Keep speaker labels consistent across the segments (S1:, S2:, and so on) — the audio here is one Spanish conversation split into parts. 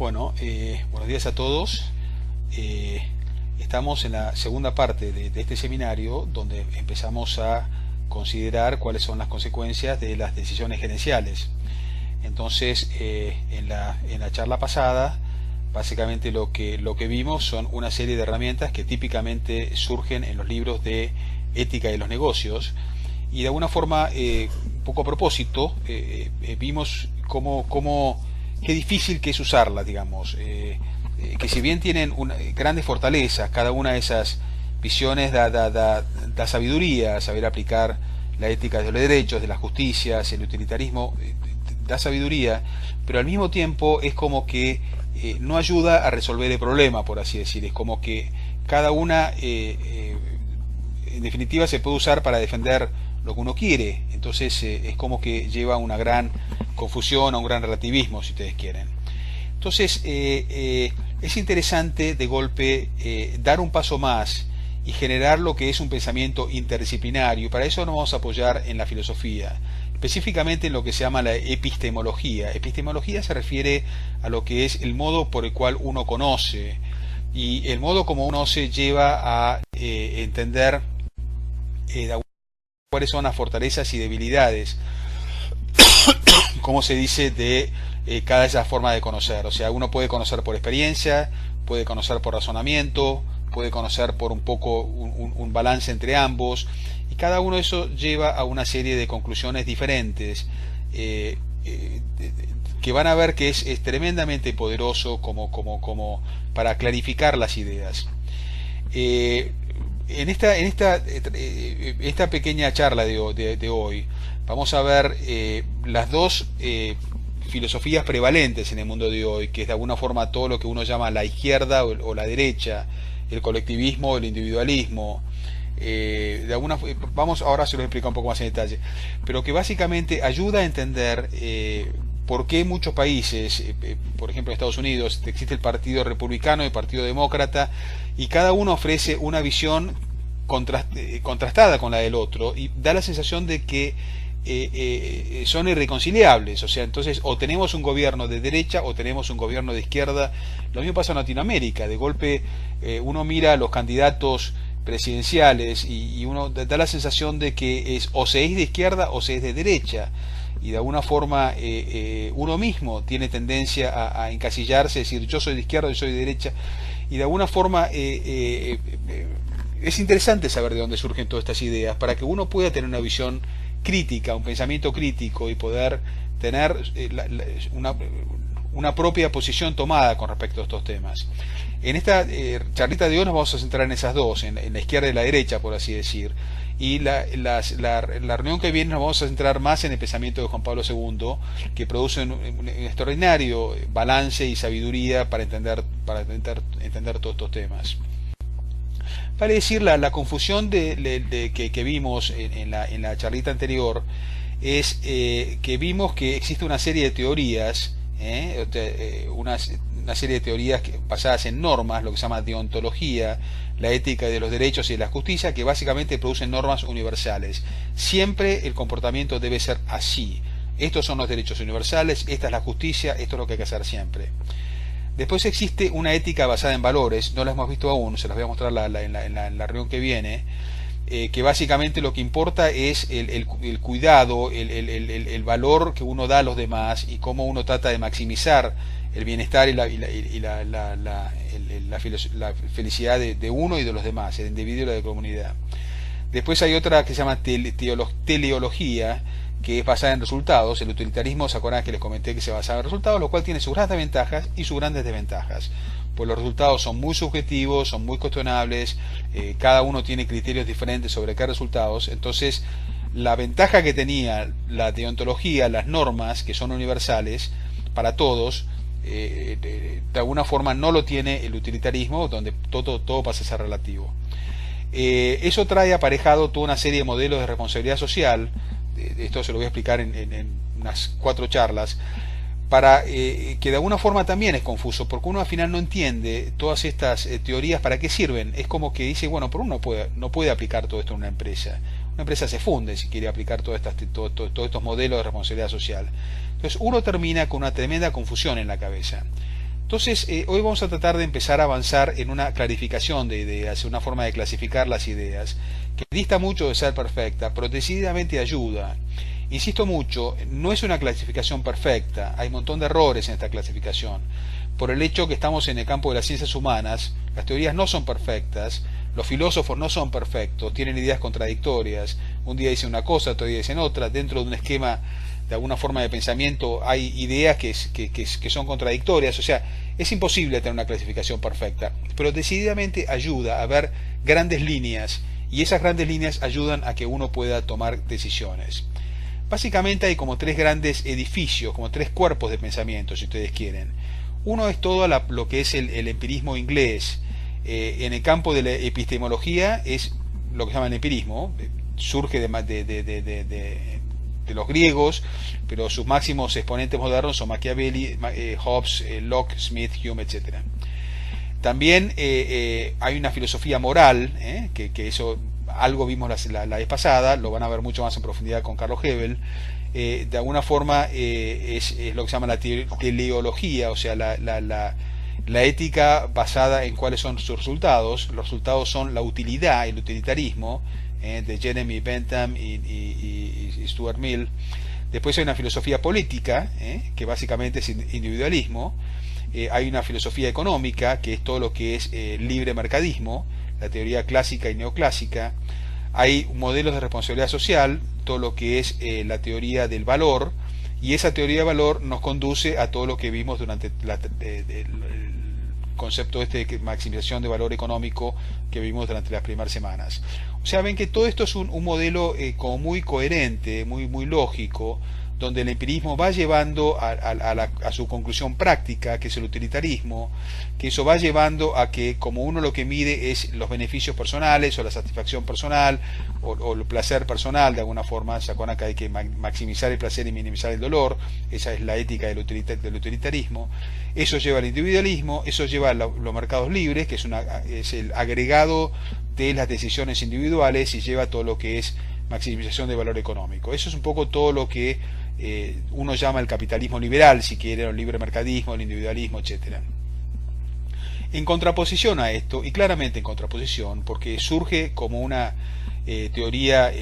S1: Bueno, buenos días a todos. Estamos en la segunda parte de este seminario donde empezamos a considerar cuáles son las consecuencias de las decisiones gerenciales. Entonces, en la charla pasada, básicamente lo que vimos son una serie de herramientas que típicamente surgen en los libros de ética de los negocios, y de alguna forma, un poco a propósito, vimos qué difícil que es usarlas, digamos, que si bien tienen grandes fortalezas, cada una de esas visiones da sabiduría, saber aplicar la ética de los derechos, de las justicias, el utilitarismo, da sabiduría, pero al mismo tiempo es como que no ayuda a resolver el problema, por así decir. Es como que cada una en definitiva se puede usar para defender lo que uno quiere. Entonces es como que lleva a una gran confusión, a un gran relativismo, si ustedes quieren. Entonces es interesante de golpe dar un paso más y generar lo que es un pensamiento interdisciplinario. Para eso nos vamos a apoyar en la filosofía, específicamente en lo que se llama la epistemología. Epistemología se refiere a lo que es el modo por el cual uno conoce, y el modo como uno se lleva a entender cuáles son las fortalezas y debilidades, como se dice, de cada esa forma de conocer. O sea, uno puede conocer por experiencia, puede conocer por razonamiento, puede conocer por un poco un balance entre ambos, y cada uno de eso lleva a una serie de conclusiones diferentes, que van a ver que es tremendamente poderoso como para clarificar las ideas. En esta pequeña charla de hoy vamos a ver las dos filosofías prevalentes en el mundo de hoy, que es de alguna forma todo lo que uno llama la izquierda o la derecha, el colectivismo o el individualismo. Ahora se lo explico un poco más en detalle, pero que básicamente ayuda a entender por qué en muchos países, por ejemplo en Estados Unidos, existe el Partido Republicano y el Partido Demócrata, y cada uno ofrece una visión contrastada con la del otro, y da la sensación de que son irreconciliables. O sea, entonces o tenemos un gobierno de derecha o tenemos un gobierno de izquierda. Lo mismo pasa en Latinoamérica. De golpe uno mira a los candidatos presidenciales y uno da la sensación de que o se es de izquierda o se es de derecha, y de alguna forma uno mismo tiene tendencia a encasillarse, decir yo soy de izquierda, yo soy de derecha, y de alguna forma es interesante saber de dónde surgen todas estas ideas para que uno pueda tener una visión crítica, un pensamiento crítico, y poder tener una propia posición tomada con respecto a estos temas. En esta charlita de hoy nos vamos a centrar en esas dos, en la izquierda y la derecha, por así decir, y la reunión que viene nos vamos a centrar más en el pensamiento de Juan Pablo II, que produce un extraordinario balance y sabiduría para entender todos estos temas. Vale decir, la confusión que vimos en la charlita anterior es que vimos que existe una serie de teorías, una serie de teorías basadas en normas, lo que se llama deontología, la ética de los derechos y de la justicia, que básicamente producen normas universales. Siempre el comportamiento debe ser así. Estos son los derechos universales, esta es la justicia, esto es lo que hay que hacer siempre. Después existe una ética basada en valores, no la hemos visto aún, se las voy a mostrar en la reunión que viene, que básicamente lo que importa es el cuidado, el valor que uno da a los demás, y cómo uno trata de maximizar el bienestar y la felicidad de uno y de los demás, el individuo y la comunidad. Después hay otra que se llama teleología, que es basada en resultados. El utilitarismo, ¿se acuerdan que les comenté que se basaba en resultados? Lo cual tiene sus grandes ventajas y sus grandes desventajas. Pues los resultados son muy subjetivos, son muy cuestionables, cada uno tiene criterios diferentes sobre qué resultados. Entonces, la ventaja que tenía la deontología, las normas, que son universales para todos, de alguna forma no lo tiene el utilitarismo, donde todo pasa a ser relativo. Eso trae aparejado toda una serie de modelos de responsabilidad social. Esto se lo voy a explicar en unas 4 charlas, para que de alguna forma también es confuso, porque uno al final no entiende todas estas teorías para qué sirven. Es como que dice, bueno, pero uno no puede aplicar todo esto en una empresa. Una empresa se funde si quiere aplicar todos estos modelos de responsabilidad social. Entonces uno termina con una tremenda confusión en la cabeza. Entonces, hoy vamos a tratar de empezar a avanzar en una clarificación de ideas, una forma de clasificar las ideas, que dista mucho de ser perfecta, pero decididamente ayuda. Insisto mucho, no es una clasificación perfecta, hay un montón de errores en esta clasificación. Por el hecho que estamos en el campo de las ciencias humanas, las teorías no son perfectas, los filósofos no son perfectos, tienen ideas contradictorias, un día dicen una cosa, otro día dicen otra, dentro de un esquema de alguna forma de pensamiento hay ideas que son contradictorias, o sea, es imposible tener una clasificación perfecta, pero decididamente ayuda a ver grandes líneas, y esas grandes líneas ayudan a que uno pueda tomar decisiones. Básicamente hay como tres grandes edificios, como tres cuerpos de pensamiento, si ustedes quieren. Uno es todo lo que es el empirismo inglés. En el campo de la epistemología es lo que se llama el empirismo, surge de los griegos, pero sus máximos exponentes modernos son Machiavelli, Hobbes, Locke, Smith, Hume, etc. También hay una filosofía moral, que eso algo vimos la vez pasada, lo van a ver mucho más en profundidad con Carlos Hebel. De alguna forma es lo que se llama la teleología, o sea, la ética basada en cuáles son sus resultados. Los resultados son la utilidad, el utilitarismo, de Jeremy Bentham y Stuart Mill. Después hay una filosofía política, que básicamente es individualismo. Hay una filosofía económica, que es todo lo que es libre mercadismo, la teoría clásica y neoclásica. Hay modelos de responsabilidad social, todo lo que es la teoría del valor, y esa teoría de valor nos conduce a todo lo que vimos durante el concepto de maximización de valor económico que vimos durante las primeras semanas. O sea, ven que todo esto es un modelo como muy coherente, muy lógico, donde el empirismo va llevando a su conclusión práctica, que es el utilitarismo, que eso va llevando a que como uno lo que mide es los beneficios personales o la satisfacción personal o el placer personal, de alguna forma, se acuerdan que hay que maximizar el placer y minimizar el dolor, esa es la ética del utilitarismo. Eso lleva al individualismo, eso lleva a los mercados libres, que es el agregado de las decisiones individuales, y lleva a todo lo que es maximización de valor económico. Eso es un poco todo lo que uno llama el capitalismo liberal, si quiere, el libre mercadismo, el individualismo, etc. En contraposición a esto, y claramente en contraposición, porque surge como una teoría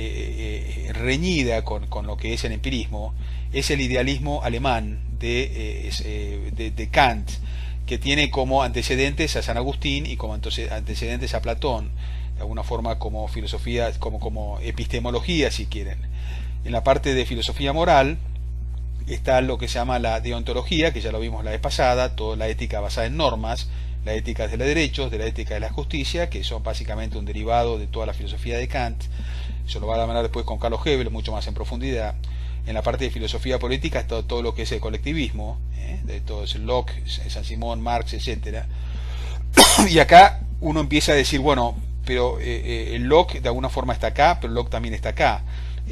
S1: reñida con lo que es el empirismo, es el idealismo alemán de Kant, que tiene como antecedentes a San Agustín y como antecedentes a Platón, de alguna forma como filosofía, como epistemología, si quieren. En la parte de filosofía moral está lo que se llama la deontología, que ya lo vimos la vez pasada, toda la ética basada en normas, la ética de los derechos, de la ética de la justicia, que son básicamente un derivado de toda la filosofía de Kant. Eso lo va a hablar después con Carlos Hebel, mucho más en profundidad. En la parte de filosofía política está todo lo que es el colectivismo, de todo es Locke, San Simón, Marx, etc. Y acá uno empieza a decir, bueno, pero Locke de alguna forma está acá, pero Locke también está acá.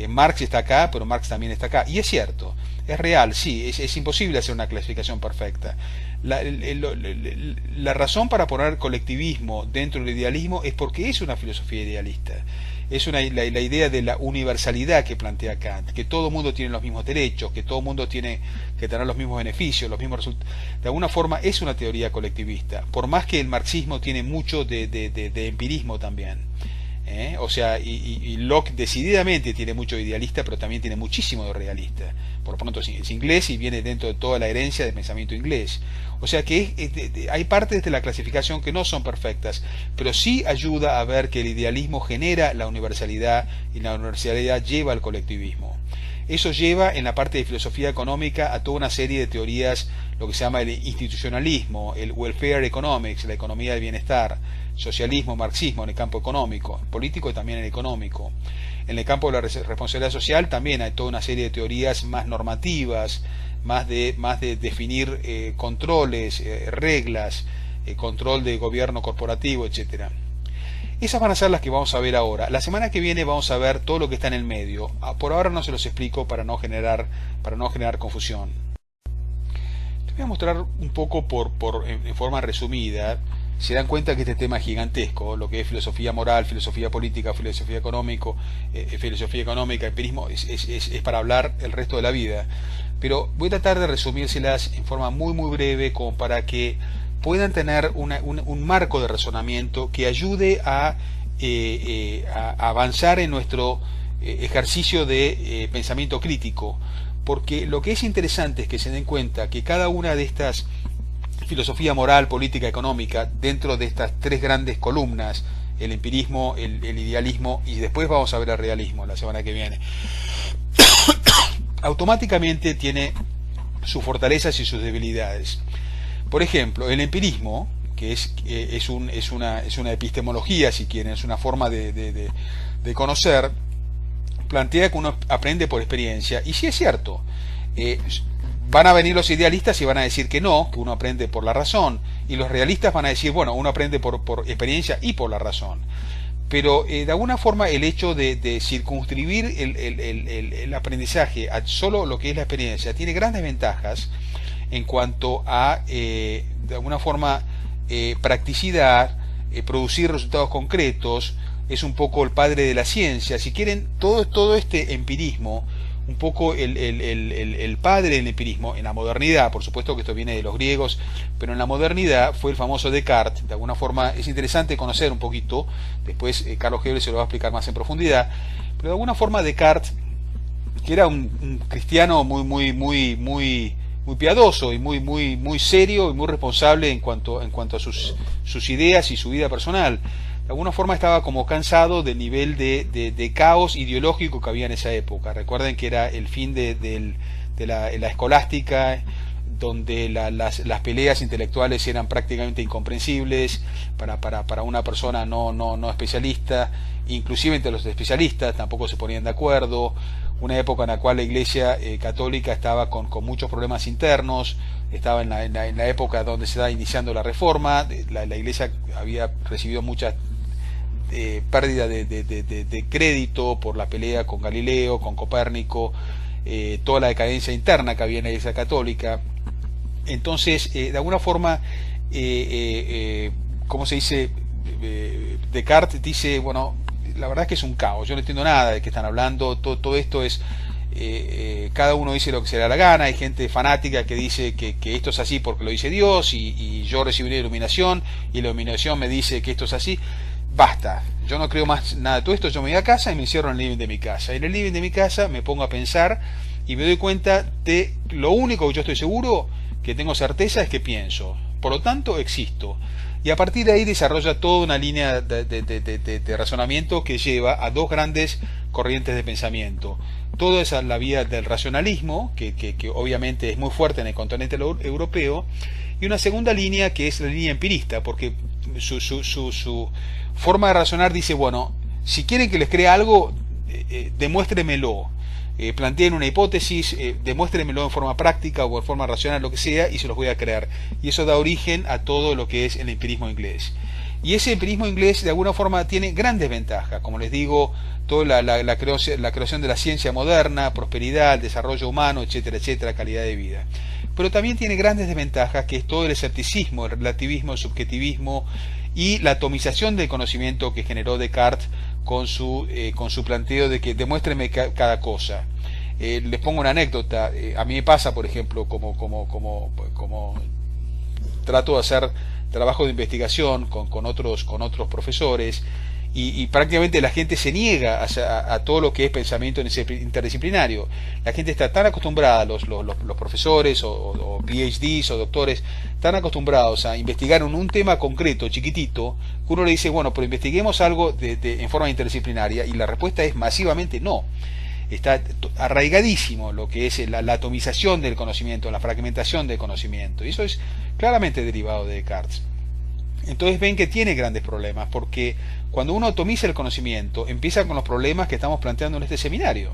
S1: Marx está acá, pero Marx también está acá. Y es cierto, es real, sí, es imposible hacer una clasificación perfecta. La razón para poner colectivismo dentro del idealismo es porque es una filosofía idealista. Es la idea de la universalidad que plantea Kant, que todo el mundo tiene los mismos derechos, que todo el mundo tiene que tener los mismos beneficios, los mismos resultados. De alguna forma es una teoría colectivista, por más que el marxismo tiene mucho de empirismo también. O sea, y Locke decididamente tiene mucho de idealista, pero también tiene muchísimo de realista. Por lo pronto es inglés y viene dentro de toda la herencia del pensamiento inglés. O sea que hay partes de la clasificación que no son perfectas, pero sí ayuda a ver que el idealismo genera la universalidad y la universalidad lleva al colectivismo. Eso lleva en la parte de filosofía económica a toda una serie de teorías, lo que se llama el institucionalismo, el welfare economics, la economía del bienestar, socialismo, marxismo en el campo económico, político y también en el económico. En el campo de la responsabilidad social también hay toda una serie de teorías más normativas, más de definir controles, reglas, control de gobierno corporativo, etcétera. Esas van a ser las que vamos a ver ahora. La semana que viene vamos a ver todo lo que está en el medio. Por ahora no se los explico para no generar confusión. Les voy a mostrar un poco en forma resumida. Se dan cuenta que este tema es gigantesco, lo que es filosofía moral, filosofía política, filosofía económica, empirismo, es para hablar el resto de la vida. pero voy a tratar de resumírselas en forma muy breve, como para que puedan tener un marco de razonamiento que ayude a avanzar en nuestro ejercicio de pensamiento crítico. Porque lo que es interesante es que se den cuenta que cada una de estas filosofía moral, política, económica, dentro de estas tres grandes columnas, el empirismo, el idealismo, y después vamos a ver el realismo la semana que viene, automáticamente tiene sus fortalezas y sus debilidades. Por ejemplo, el empirismo, que es una epistemología, si quieren, es una forma de conocer, plantea que uno aprende por experiencia, y sí es cierto. Van a venir los idealistas y van a decir que no, que uno aprende por la razón, y los realistas van a decir, bueno, uno aprende por experiencia y por la razón. Pero de alguna forma el hecho de circunscribir el aprendizaje a solo lo que es la experiencia tiene grandes ventajas en cuanto a, de alguna forma, practicidad, producir resultados concretos. Es un poco el padre de la ciencia. Si quieren, todo este empirismo, un poco el padre del empirismo en la modernidad, por supuesto que esto viene de los griegos, pero en la modernidad fue el famoso Descartes. De alguna forma es interesante conocer un poquito, después Carlos Hebel se lo va a explicar más en profundidad, pero de alguna forma Descartes, que era un cristiano muy piadoso y muy serio y muy responsable en cuanto a sus ideas y su vida personal, de alguna forma estaba como cansado del nivel de caos ideológico que había en esa época. Recuerden que era el fin de la escolástica, donde las peleas intelectuales eran prácticamente incomprensibles para una persona no especialista, inclusive entre los especialistas tampoco se ponían de acuerdo. Una época en la cual la Iglesia católica estaba con muchos problemas internos, estaba en la época donde se estaba iniciando la Reforma. La Iglesia había recibido muchas pérdida de crédito por la pelea con Galileo, con Copérnico, toda la decadencia interna que había en la Iglesia católica. Entonces, de alguna forma, ¿cómo se dice? Descartes dice, bueno, la verdad es que es un caos, yo no entiendo nada de qué están hablando, todo esto es, cada uno dice lo que se le da la gana, hay gente fanática que dice que esto es así porque lo dice Dios, y yo recibí una iluminación, y la iluminación me dice que esto es así. Basta, yo no creo más nada de todo esto, yo me voy a casa y me encierro en el living de mi casa. En el living de mi casa me pongo a pensar y me doy cuenta de lo único que yo estoy seguro, que tengo certeza, es que pienso. Por lo tanto, existo. Y a partir de ahí desarrolla toda una línea de razonamiento que lleva a dos grandes corrientes de pensamiento. Toda esa la vía del racionalismo, que obviamente es muy fuerte en el continente europeo, y una segunda línea que es la línea empirista, porque su forma de razonar dice, bueno, si quieren que les crea algo, demuéstremelo, planteen una hipótesis, demuéstremelo en forma práctica o en forma racional, lo que sea, y se los voy a creer. Y eso da origen a todo lo que es el empirismo inglés. Y ese empirismo inglés de alguna forma tiene grandes ventajas, como les digo, toda la creación de la ciencia moderna, prosperidad, desarrollo humano, etcétera, etcétera, calidad de vida. Pero también tiene grandes desventajas, que es todo el escepticismo, el relativismo, el subjetivismo y la atomización del conocimiento que generó Descartes con su planteo de que demuéstreme cada cosa. Les pongo una anécdota. A mí me pasa, por ejemplo, como trato de hacer trabajo de investigación con otros profesores, y prácticamente la gente se niega a todo lo que es pensamiento interdisciplinario. La gente está tan acostumbrada, los profesores o PhDs o doctores, tan acostumbrados a investigar en un tema concreto, chiquitito, que uno le dice, bueno, pero investiguemos algo en forma interdisciplinaria, y la respuesta es masivamente no. Está arraigadísimo lo que es la atomización del conocimiento, la fragmentación del conocimiento, y eso es claramente derivado de Descartes. Entonces ven que tiene grandes problemas, porque cuando uno atomiza el conocimiento, empieza con los problemas que estamos planteando en este seminario.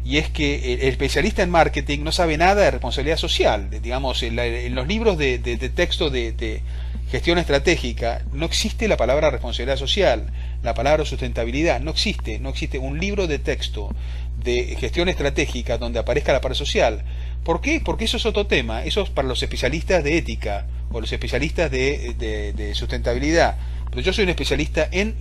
S1: Y es que el especialista en marketing no sabe nada de responsabilidad social. Digamos, en los libros de texto de gestión estratégica no existe la palabra responsabilidad social, la palabra sustentabilidad, no existe un libro de texto de gestión estratégica donde aparezca la parte social. ¿Por qué? Porque eso es otro tema, eso es para los especialistas de ética o los especialistas de sustentabilidad. Pero yo soy un especialista en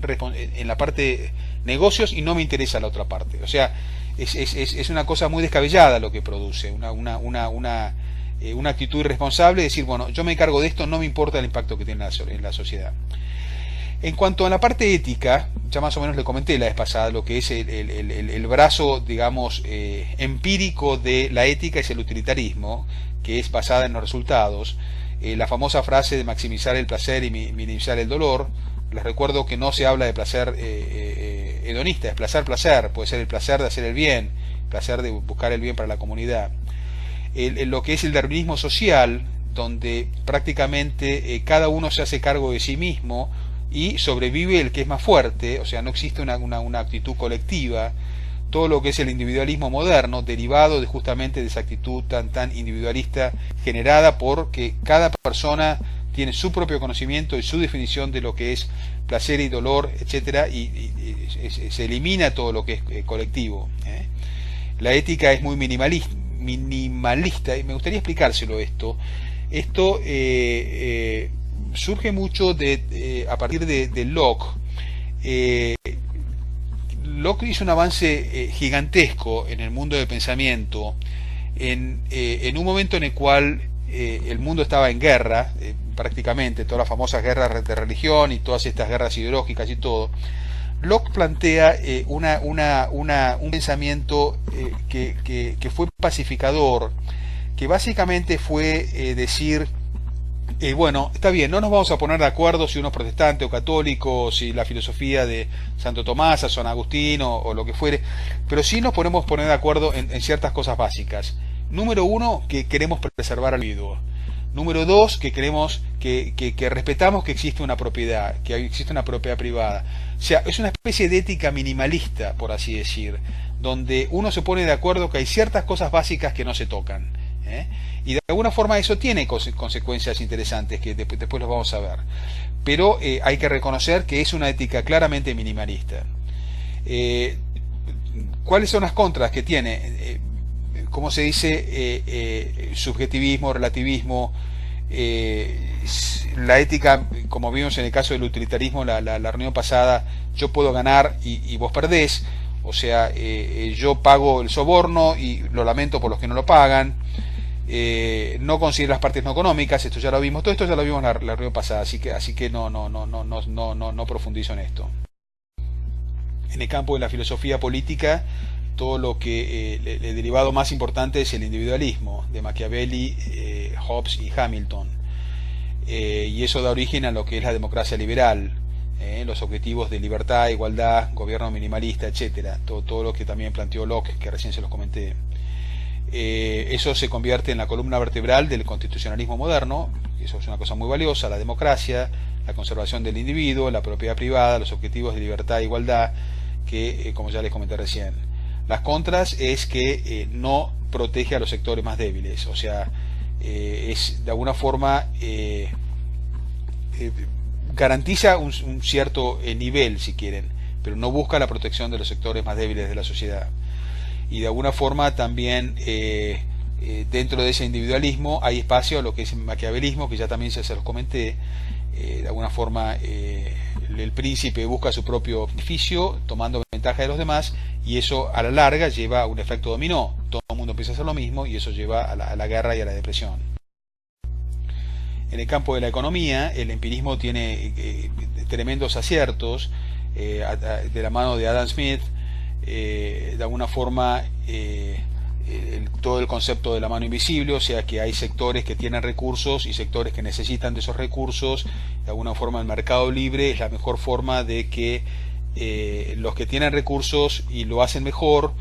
S1: la parte negocios y no me interesa la otra parte. O sea, es una cosa muy descabellada lo que produce, una actitud irresponsable de decir, bueno, yo me encargo de esto, no me importa el impacto que tiene en la sociedad. En cuanto a la parte ética, ya más o menos le comenté la vez pasada, lo que es el brazo, digamos, empírico de la ética es el utilitarismo, que es basada en los resultados. La famosa frase de maximizar el placer y minimizar el dolor. Les recuerdo que no se habla de placer hedonista, es placer, puede ser el placer de hacer el bien, el placer de buscar el bien para la comunidad. Lo que es el darwinismo social, donde prácticamente cada uno se hace cargo de sí mismo y sobrevive el que es más fuerte, o sea, no existe una actitud colectiva. Todo lo que es el individualismo moderno, derivado justamente de esa actitud tan individualista, generada porque cada persona tiene su propio conocimiento y su definición de lo que es placer y dolor, etcétera, y se elimina todo lo que es colectivo. La ética es muy minimalista, y me gustaría explicárselo esto. Esto surge mucho a partir de Locke. Locke hizo un avance gigantesco en el mundo del pensamiento en un momento en el cual el mundo estaba en guerra, prácticamente todas las famosas guerras de religión y todas estas guerras ideológicas y todo. Locke plantea un pensamiento que fue pacificador, que básicamente fue decir, bueno, está bien, no nos vamos a poner de acuerdo si uno es protestante o católico, si la filosofía de Santo Tomás, a San Agustín o lo que fuere, pero sí nos podemos poner de acuerdo en ciertas cosas básicas. Número uno, que queremos preservar al individuo. Número dos, que queremos que respetamos que existe una propiedad, que existe una propiedad privada. O sea, es una especie de ética minimalista, por así decir, donde uno se pone de acuerdo que hay ciertas cosas básicas que no se tocan. Y de alguna forma eso tiene consecuencias interesantes que después los vamos a ver. Pero hay que reconocer que es una ética claramente minimalista. ¿Cuáles son las contras que tiene? ¿Cómo se dice? Subjetivismo, relativismo. La ética, como vimos en el caso del utilitarismo, la reunión pasada, yo puedo ganar y vos perdés. O sea, yo pago el soborno y lo lamento por los que no lo pagan. No considera las partes no económicas, esto ya lo vimos, todo esto ya lo vimos la reunión pasada, así que no profundizo en esto. En el campo de la filosofía política, todo lo que el derivado más importante es el individualismo de Machiavelli, Hobbes y Hamilton, y eso da origen a lo que es la democracia liberal, los objetivos de libertad, igualdad, gobierno minimalista, etcétera, todo lo que también planteó Locke, que recién se los comenté. Eso se convierte en la columna vertebral del constitucionalismo moderno. Eso es una cosa muy valiosa: la democracia, la conservación del individuo, la propiedad privada, los objetivos de libertad e igualdad, que como ya les comenté recién. Las contras es que no protege a los sectores más débiles, o sea, es de alguna forma garantiza un cierto nivel, si quieren, pero no busca la protección de los sectores más débiles de la sociedad. Y de alguna forma también dentro de ese individualismo hay espacio a lo que es el maquiavelismo, que ya también se los comenté. De alguna forma el príncipe busca su propio beneficio tomando ventaja de los demás, y eso a la larga lleva a un efecto dominó. Todo el mundo empieza a hacer lo mismo y eso lleva a la guerra y a la depresión. En el campo de la economía, el empirismo tiene tremendos aciertos de la mano de Adam Smith. De alguna forma todo el concepto de la mano invisible, o sea que hay sectores que tienen recursos y sectores que necesitan de esos recursos. De alguna forma el mercado libre es la mejor forma de que los que tienen recursos y lo hacen mejor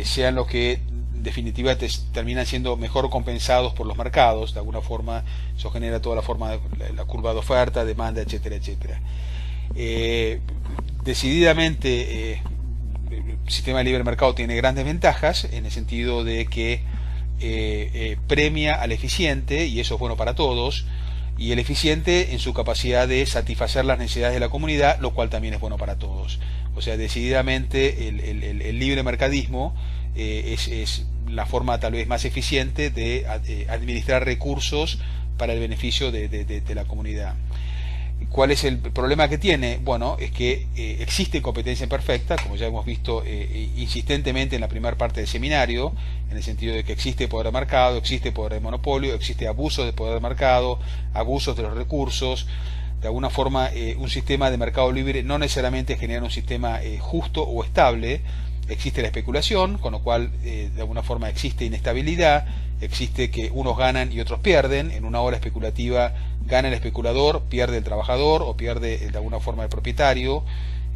S1: sean los que en definitiva terminan siendo mejor compensados por los mercados. De alguna forma eso genera toda la forma de la curva de oferta, demanda, etcétera, etcétera. Decididamente el sistema de libre mercado tiene grandes ventajas en el sentido de que premia al eficiente, y eso es bueno para todos, y el eficiente en su capacidad de satisfacer las necesidades de la comunidad, lo cual también es bueno para todos. O sea, decididamente el libre mercadismo es la forma tal vez más eficiente de administrar recursos para el beneficio de la comunidad. ¿Cuál es el problema que tiene? Bueno, es que existe competencia imperfecta, como ya hemos visto insistentemente en la primera parte del seminario, en el sentido de que existe poder de mercado, existe poder de monopolio, existe abuso de poder de mercado, abusos de los recursos. De alguna forma, un sistema de mercado libre no necesariamente genera un sistema justo o estable. Existe la especulación, con lo cual de alguna forma existe inestabilidad, existe que unos ganan y otros pierden. En una ola especulativa gana el especulador, pierde el trabajador o pierde de alguna forma el propietario.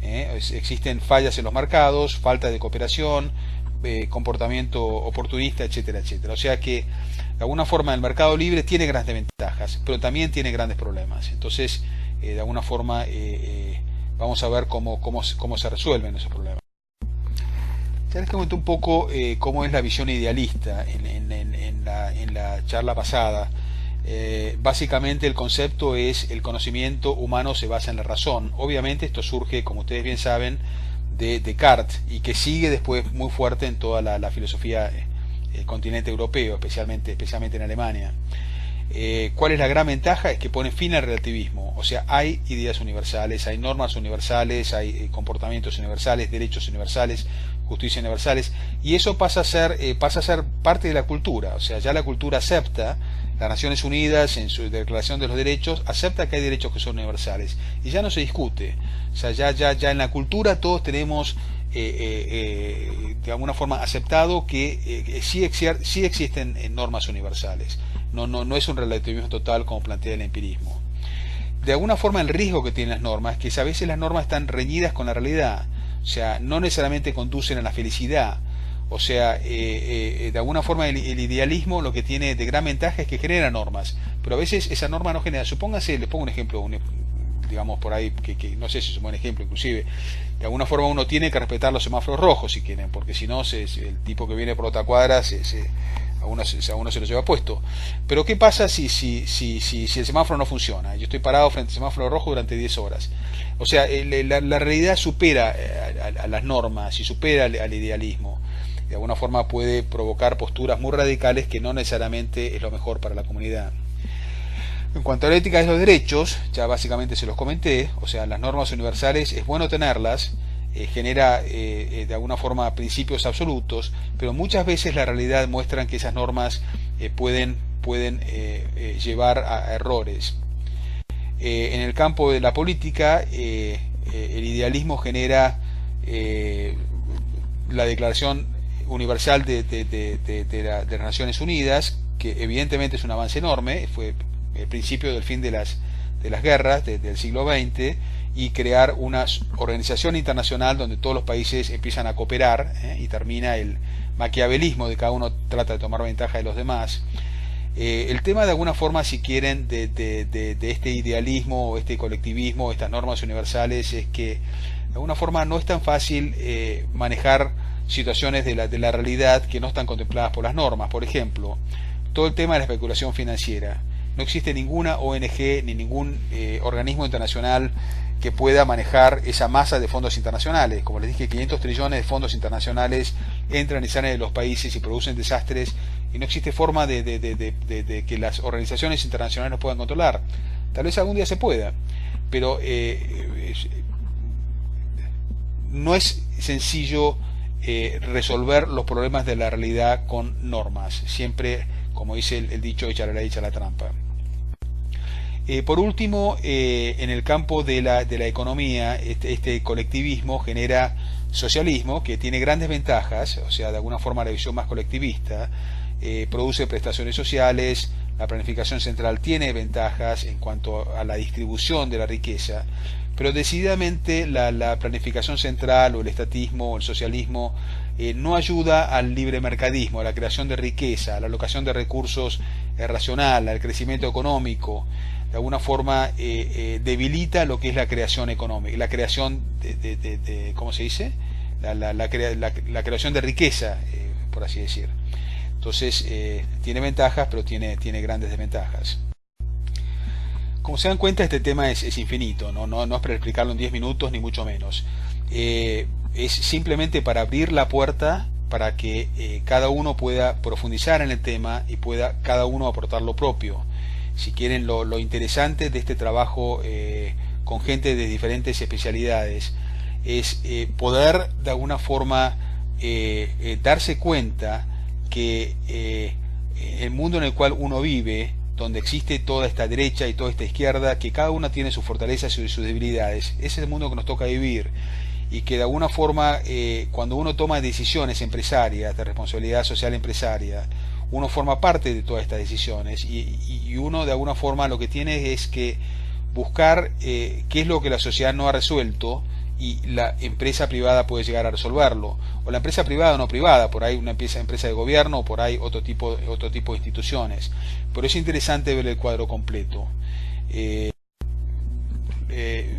S1: Existen fallas en los mercados, falta de cooperación, comportamiento oportunista, etcétera, etcétera. O sea que de alguna forma el mercado libre tiene grandes ventajas, pero también tiene grandes problemas. Entonces, de alguna forma vamos a ver cómo se resuelven esos problemas. Ya les comenté un poco cómo es la visión idealista en la charla pasada. Básicamente el concepto es: el conocimiento humano se basa en la razón. Obviamente esto surge, como ustedes bien saben, de Descartes, y que sigue después muy fuerte en toda la filosofía del continente europeo, especialmente en Alemania. ¿Cuál es la gran ventaja? Es que pone fin al relativismo. O sea, hay ideas universales, hay normas universales, hay comportamientos universales, derechos universales, justicia universales, y eso pasa a ser parte de la cultura. O sea, ya la cultura acepta, las Naciones Unidas en su Declaración de los Derechos acepta que hay derechos que son universales, y ya no se discute. O sea, ya en la cultura todos tenemos de alguna forma aceptado que sí existen normas universales. No es un relativismo total como plantea el empirismo. De alguna forma el riesgo que tienen las normas es que a veces las normas están reñidas con la realidad. O sea, no necesariamente conducen a la felicidad. O sea, de alguna forma el idealismo lo que tiene de gran ventaja es que genera normas, pero a veces esa norma no genera. Supóngase, les pongo un ejemplo, digamos por ahí, que no sé si es un buen ejemplo, inclusive, de alguna forma uno tiene que respetar los semáforos rojos si quieren, porque si no, el tipo que viene por otra cuadra a uno se lo lleva puesto. Pero ¿qué pasa si el semáforo no funciona? Yo estoy parado frente al semáforo rojo durante 10 horas. O sea, la realidad supera a las normas y supera al idealismo. De alguna forma puede provocar posturas muy radicales que no necesariamente es lo mejor para la comunidad. En cuanto a la ética de los derechos, ya básicamente se los comenté. O sea, las normas universales es bueno tenerlas, genera de alguna forma principios absolutos, pero muchas veces la realidad muestra que esas normas pueden llevar a errores. En el campo de la política, el idealismo genera la Declaración Universal de las Naciones Unidas, que evidentemente es un avance enorme, fue el principio del fin de las guerras del siglo XX, y crear una organización internacional donde todos los países empiezan a cooperar, y termina el maquiavelismo de cada uno trata de tomar ventaja de los demás. El tema, de alguna forma, si quieren, de este idealismo o este colectivismo, estas normas universales, es que de alguna forma no es tan fácil manejar situaciones de la realidad que no están contempladas por las normas. Por ejemplo, todo el tema de la especulación financiera. No existe ninguna ONG ni ningún organismo internacional que pueda manejar esa masa de fondos internacionales. Como les dije, 500 trillones de fondos internacionales entran y salen de los países y producen desastres, y no existe forma de que las organizaciones internacionales puedan controlar. Tal vez algún día se pueda, pero no es sencillo resolver los problemas de la realidad con normas. Siempre, como dice el dicho, echa la ley, echa la trampa. Por último, en el campo de la economía, este colectivismo genera socialismo, que tiene grandes ventajas. O sea, de alguna forma la visión más colectivista produce prestaciones sociales. La planificación central tiene ventajas en cuanto a la distribución de la riqueza, pero decididamente la planificación central o el estatismo o el socialismo no ayuda al libre mercadismo, a la creación de riqueza, a la alocación de recursos racional, al crecimiento económico. De alguna forma debilita lo que es la creación económica, la creación de ¿cómo se dice? La creación de riqueza, por así decir. Entonces tiene ventajas, pero tiene grandes desventajas. Como se dan cuenta, este tema es infinito, no es para explicarlo en 10 minutos, ni mucho menos. Es simplemente para abrir la puerta para que cada uno pueda profundizar en el tema y pueda cada uno aportar lo propio. si quieren, lo interesante de este trabajo con gente de diferentes especialidades es poder de alguna forma darse cuenta que el mundo en el cual uno vive, donde existe toda esta derecha y toda esta izquierda, que cada una tiene sus fortalezas y sus debilidades, ese es el mundo que nos toca vivir, y que de alguna forma cuando uno toma decisiones empresarias, de responsabilidad social empresaria, uno forma parte de todas estas decisiones y uno de alguna forma lo que tiene es que buscar qué es lo que la sociedad no ha resuelto y la empresa privada puede llegar a resolverlo, o la empresa privada o no privada, por ahí una empresa de gobierno, o por ahí otro tipo de instituciones, pero es interesante ver el cuadro completo.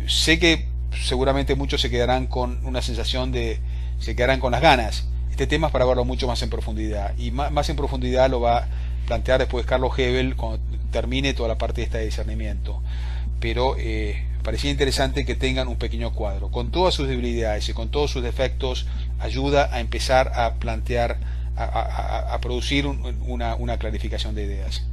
S1: Sé que seguramente muchos se quedarán con una sensación se quedarán con las ganas. Este tema es para verlo mucho más en profundidad, y más en profundidad lo va a plantear después Carlos Hebel cuando termine toda la parte de este discernimiento. Pero parecía interesante que tengan un pequeño cuadro con todas sus debilidades y con todos sus defectos. Ayuda a empezar a plantear, a producir una clarificación de ideas.